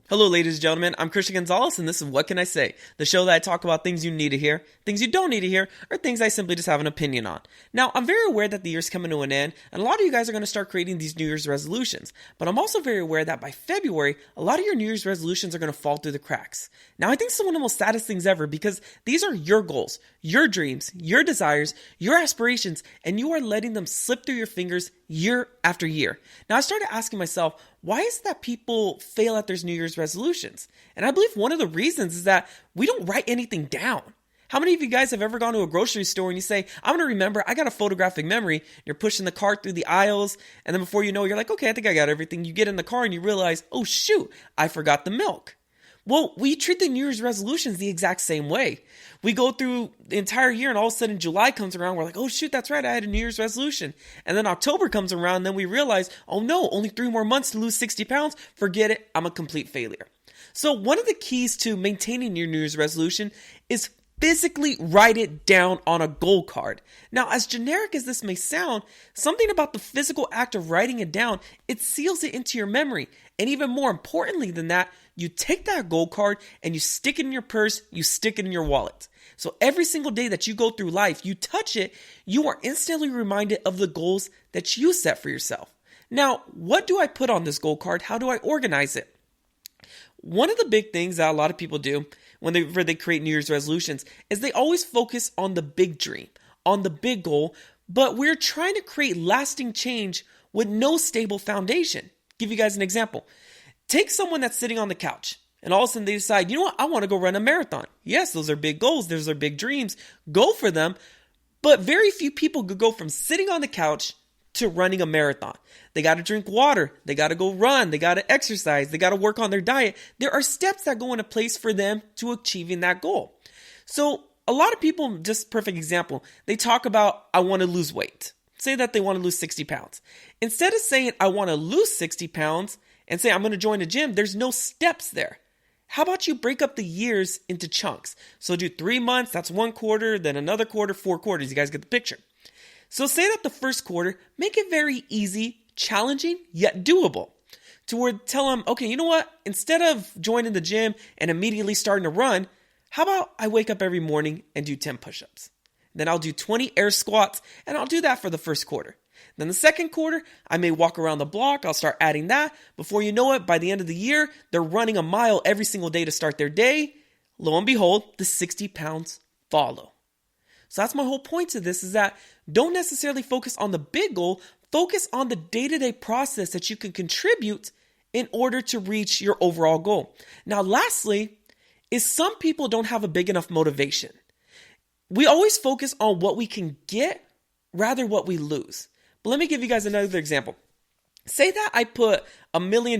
Hello, ladies and gentlemen. I'm Christian Gonzalez, and this is What Can I Say? The show that I talk about things you need to hear, things you don't need to hear, or things I simply just have an opinion on. Now, I'm very aware that the year's coming to an end, and a lot of you guys are going to start creating these New Year's resolutions. But I'm also very aware that by February, a lot of your New Year's resolutions are going to fall through the cracks. Now, I think it's one of the most saddest things ever because these are your goals, your dreams, your desires, your aspirations, and you are letting them slip through your fingers year after year. Now, I started asking myself, why is it that people fail at their New Year's resolutions? And I believe one of the reasons is that we don't write anything down. How many of you guys have ever gone to a grocery store and you say, I'm going to remember, I got a photographic memory. You're pushing the cart through the aisles, and then before you know, you're like, okay, I think I got everything. You get in the car and you realize, oh shoot, I forgot the milk. Well, we treat the New Year's resolutions the exact same way. We go through the entire year and all of a sudden July comes around. We're like, oh shoot, that's right. I had a New Year's resolution. And then October comes around and then we realize, oh no, only 3 more months to lose 60 pounds. Forget it. I'm a complete failure. So one of the keys to maintaining your New Year's resolution is physically write it down on a goal card. Now, as generic as this may sound, something about the physical act of writing it down, it seals it into your memory. And even more importantly than that, you take that goal card and you stick it in your purse, you stick it in your wallet. So every single day that you go through life, you touch it, you are instantly reminded of the goals that you set for yourself. Now, what do I put on this goal card? How do I organize it? One of the big things that a lot of people do when they create New Year's resolutions is they always focus on the big dream, on the big goal, but we're trying to create lasting change with no stable foundation. Give you guys an example. Take someone that's sitting on the couch and all of a sudden they decide, you know what, I want to go run a marathon. Yes, those are big goals. Those are big dreams. Go for them. But very few people could go from sitting on the couch to running a marathon. They got to drink water. They got to go run. They got to exercise. They got to work on their diet. There are steps that go into place for them to achieving that goal. So a lot of people, just perfect example, they talk about, I want to lose weight. Say that they want to lose 60 pounds. Instead of saying, I want to lose 60 pounds and say, I'm going to join a gym, there's no steps there. How about you break up the years into chunks? So do 3 months, that's 1 quarter, then another quarter, 4 quarters. You guys get the picture. So say that the first quarter, make it very easy, challenging, yet doable. To where tell them, okay, you know what? Instead of joining the gym and immediately starting to run, how about I wake up every morning and do 10 push-ups? Then I'll do 20 air squats, and I'll do that for the first quarter. Then the second quarter, I may walk around the block. I'll start adding that. Before you know it, by the end of the year, they're running a mile every single day to start their day. Lo and behold, the 60 pounds follow. So that's my whole point to this is that don't necessarily focus on the big goal. Focus on the day-to-day process that you can contribute in order to reach your overall goal. Now, lastly, is some people don't have a big enough motivation. We always focus on what we can get rather what we lose. But let me give you guys another example. Say that I put $1 million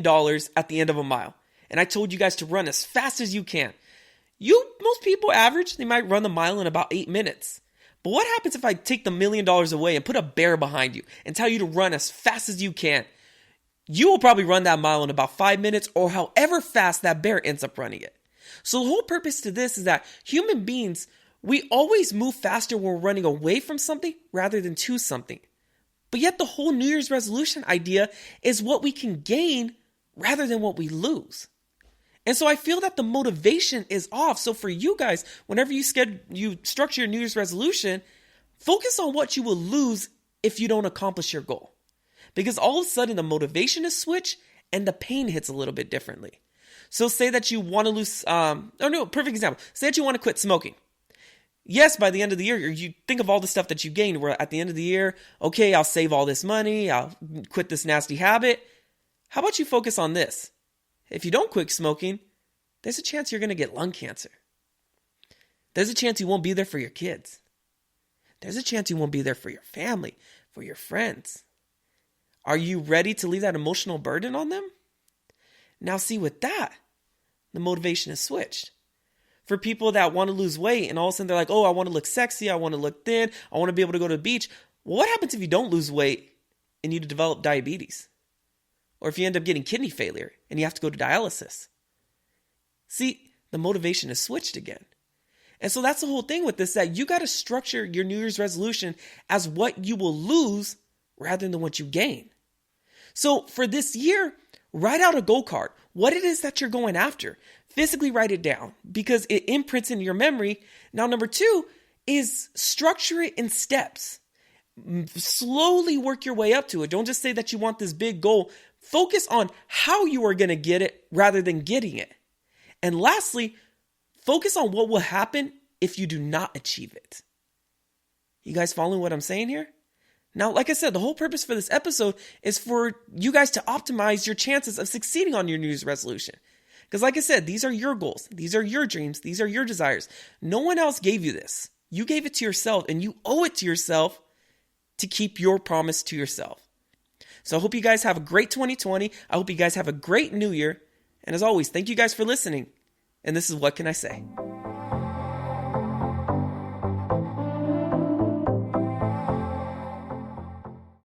at the end of a mile and I told you guys to run as fast as you can. Most people average, they might run the mile in about 8 minutes. But what happens if I take the $1 million away and put a bear behind you and tell you to run as fast as you can? You will probably run that mile in about 5 minutes or however fast that bear ends up running it. So the whole purpose to this is that human beings, we always move faster when we're running away from something rather than to something. But yet the whole New Year's resolution idea is what we can gain rather than what we lose. And so I feel that the motivation is off. So for you guys, whenever you structure your New Year's resolution, focus on what you will lose if you don't accomplish your goal. Because all of a sudden the motivation is switched and the pain hits a little bit differently. So say that you want to lose, perfect example. Say that you want to quit smoking. Yes, by the end of the year, you think of all the stuff that you gained where at the end of the year, okay, I'll save all this money. I'll quit this nasty habit. How about you focus on this? If you don't quit smoking, there's a chance you're going to get lung cancer. There's a chance you won't be there for your kids. There's a chance you won't be there for your family, for your friends. Are you ready to leave that emotional burden on them? Now see, with that, the motivation is switched. For people that want to lose weight and all of a sudden they're like, oh, I want to look sexy, I want to look thin, I want to be able to go to the beach. Well, what happens if you don't lose weight and you develop diabetes? Or if you end up getting kidney failure and you have to go to dialysis? See, the motivation is switched again. And so that's the whole thing with this, that you got to structure your New Year's resolution as what you will lose rather than what you gain. So for this year, write out a goal card. What it is that you're going after. Physically write it down because it imprints in your memory. Now, number 2 is structure it in steps. Slowly work your way up to it. Don't just say that you want this big goal. Focus on how you are going to get it rather than getting it. And lastly, focus on what will happen if you do not achieve it. You guys following what I'm saying here? Now, like I said, the whole purpose for this episode is for you guys to optimize your chances of succeeding on your New Year's resolution. Because like I said, these are your goals. These are your dreams. These are your desires. No one else gave you this. You gave it to yourself, and you owe it to yourself to keep your promise to yourself. So I hope you guys have a great 2020. I hope you guys have a great new year. And as always, thank you guys for listening. And this is What Can I Say?